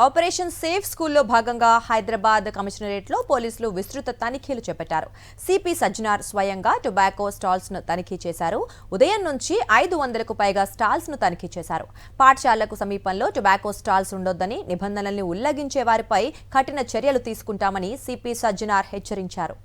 Operation safe స్కూల్లో భాగంగా హైదరాబాద్ కమిషనరేట్లో పోలీసులు విస్తృత తనిఖీలు చేపట్టారు. సిపి సజ్జనార్ స్వయంగా టొబాకో స్టాల్స్ ను తనిఖీ చేశారు. ఉదయం నుంచి 500కు పైగా స్టాల్స్ ను తనిఖీ చేశారు. పాఠశాలలకు సమీపంలో టొబాకో స్టాల్స్ ఉండొద్దని, నిబంధనల్ని ఉల్లంఘించే వారిపై కఠిన చర్యలు తీసుకుంటామని సిపి సజ్జనార్ హెచ్చరించారు.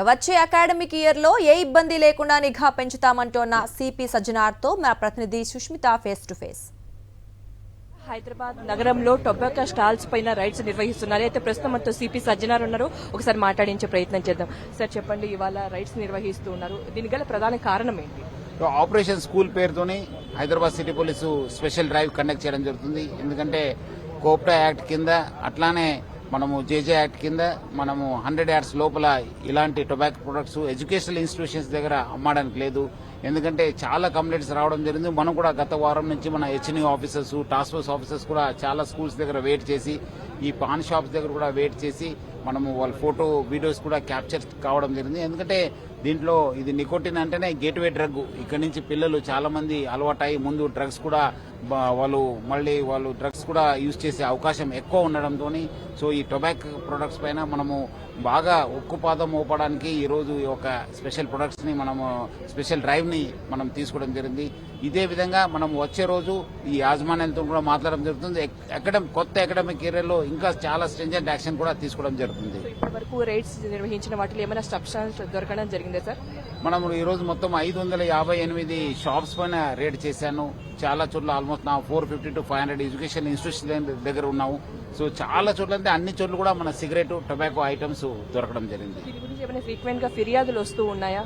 వచ్చే అకాడమిక్ ఇయర్లో ఏ ఇబ్బంది లేకుండా నిఘా పెంచుతామంటోన్న సిపి సజ్జనార్తో మా ప్రతినిధి Sushmita face to face. Hyderabad నగరంలో టొబాకో స్టాల్స్ పైన రైడ్స్ నిర్వహిస్తున్నారు. అయితే ప్రస్తుతం మనతో సిపి సజ్జనార్ ఉన్నారు. ఒకసారి మాట్లాడించే ప్రయత్నం చేద్దాం. సార్ చెప్పండి, ఇవాళ రైడ్స్ నిర్వహిస్తూ ఉన్నారు, దీనికి గల ప్రధాన కారణం ఏంటి? ఆపరేషన్ స్కూల్ పేరుతోని Hyderabad city police special drive conduct చేయడం జరుగుతుంది. ఎందుకంటే కోప్టా యాక్ట్ కింద అట్లానే మనము జేజే యాక్ట్ కింద మనము 100 yards లోపల ఇలాంటి టొబాకో ప్రొడక్ట్స్ ఎడ్యుకేషనల్ ఇన్స్టిట్యూషన్స్ దగ్గర అమ్మడానికి లేదు. ఎందుకంటే చాలా కంప్లైంట్స్ రావడం జరిగింది. మనం కూడా గత వారం నుంచి మన హెచ్ఎన్యూ ఆఫీసర్స్, టాస్క్ ఫోర్స్ ఆఫీసర్స్ కూడా చాలా స్కూల్స్ దగ్గర వెయిట్ చేసి, ఈ పాన్ షాప్స్ దగ్గర కూడా వెయిట్ చేసి మనము వాళ్ళ ఫోటో వీడియోస్ కూడా క్యాప్చర్ కావడం జరిగింది. ఎందుకంటే దీంట్లో ఇది నికోటిన్ అంటేనే గేట్వే డ్రగ్. ఇక్కడ నుంచి పిల్లలు చాలా మంది అలవాటై ముందు డ్రగ్స్ కూడా వాళ్ళు డ్రగ్స్ కూడా యూజ్ చేసే అవకాశం ఎక్కువ ఉండడంతో సో ఈ టొబాకో ప్రొడక్ట్స్ పైన మనము బాగా ఉక్కుపాదం మోపడానికి ఈ రోజు ఒక స్పెషల్ ప్రొడక్ట్స్ ని మనము స్పెషల్ డ్రైవ్ ని మనం తీసుకోవడం జరిగింది. ఇదే విధంగా మనం వచ్చే రోజు ఈ యాజమాన్యంతో కూడా మాట్లాడడం జరుగుతుంది. కొత్త అకాడమిక్ ఇయర్ లో ఇంకా చాలా స్ట్రింజెంట్ యాక్షన్ కూడా తీసుకోవడం జరుగుతుంది. ఇప్పటివరకు రైడ్స్ నిర్వహించిన వాటిలో ఏమైనా సబ్స్టాన్స్ దొరకడం జరిగిందే సార్? మనం ఈ రోజు మొత్తం 558 షాప్స్ పైన రేడ్ చేశాను. చాలా చోట్ల ఆల్మోస్ట్ 450 to 500 ఎడ్యుకేషన్ ఇన్స్టిట్యూషన్ దగ్గర ఉన్నాము. సో చాలా చోట్ల అంటే అన్ని చోట్ల కూడా మన సిగరెట్, టొబాకో ఐటమ్స్ దొరకడం జరిగింది. దీని గురించి ఏమైనా ఫ్రీక్వెంట్ గా ఫిర్యాదులు వస్తూ ఉన్నాయా?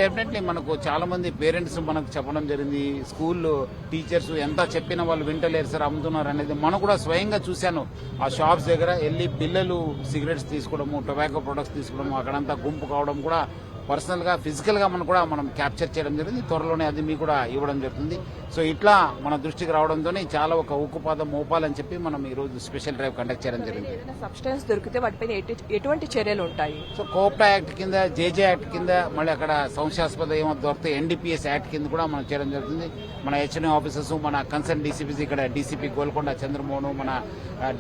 డెఫినెట్లీ మనకు చాలా మంది పేరెంట్స్ మనకు చెప్పడం జరిగింది. స్కూల్ టీచర్స్ ఎంత చెప్పినా వాళ్ళు వింటలేరు సార్, అమ్ముతున్నారు అనేది మనం కూడా స్వయంగా చూశాను. ఆ షాప్స్ దగ్గర వెళ్లి పిల్లలు సిగరెట్స్ తీసుకోవడము, టొబాకో ప్రొడక్ట్స్ తీసుకోవడము, అక్కడంతా గుంపు కావడం కూడా పర్సనల్ గా ఫిజికల్ గా మనం కూడా క్యాప్చర్ చేయడం జరిగింది. త్వరలోనే అది మీకు కూడా ఇవ్వడం జరుగుతుంది. సో ఇట్లా మన దృష్టికి రావడంతో చాలా ఒక ఉక్కుపాదం మోపాలని చెప్పి మనం ఈ రోజు స్పెషల్ డ్రైవ్ కండక్ట్ చేయడం జరిగింది. సబ్స్టెన్స్ దొరికితే వాటిపైన ఎటువంటి చర్యలు ఉంటాయి? సో కోప్టా యాక్ట్ కింద, జేజే యాక్ట్ కింద, మళ్ళీ అక్కడ సంశయాస్పద ఏమో దొరికితే ఎన్డీపీఎస్ యాక్ట్ కింద కూడా మనం చేయడం జరుగుతుంది. మన హెచ్ఎన్యూ ఆఫీసర్స్, మన కన్సర్న్ డీసీపీస్, ఇక్కడ డీసీపీ గోల్కొండ చంద్రమోహన్, మన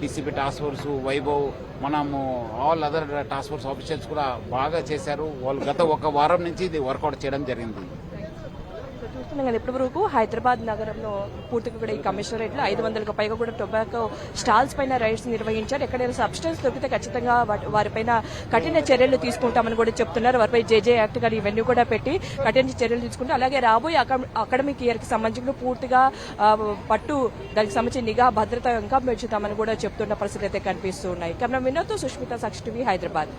డీసీపీ టాస్క్ ఫోర్స్ వైభవ్, మనము all other task force officers కూడా బాగా చేశారు. వాళ్ళు గత ఒక వారం నుంచి ఇది వర్కౌట్ చేయడం జరిగింది. చూస్తున్నాం కదా, ఇప్పటి వరకు హైదరాబాద్ నగరంలో పూర్తిగా కూడా ఈ కమిషనరేట్ లో 500కు పైగా కూడా టొబాకో స్టాల్స్ పైన రైడ్స్ నిర్వహించారు. ఎక్కడైనా సబ్స్టెన్స్ దొరికితే ఖచ్చితంగా వారిపైన కఠిన చర్యలు తీసుకుంటామని కూడా చెప్తున్నారు. వారిపై జేజే యాక్ట్ కానీ ఇవన్నీ కూడా పెట్టి కఠిన చర్యలు తీసుకుంటారు. అలాగే రాబోయే అకాడమిక్ ఇయర్ కి సంబంధించిన పూర్తిగా దానికి సంబంధించిన నిఘా భద్రత ఇంకా పెంచుతామని కూడా చెప్తున్న పరిస్థితి అయితే కనిపిస్తున్నాయి. కెమెరా వినోద్తో సుష్మిత, సాక్షి టీవీ, హైదరాబాద్.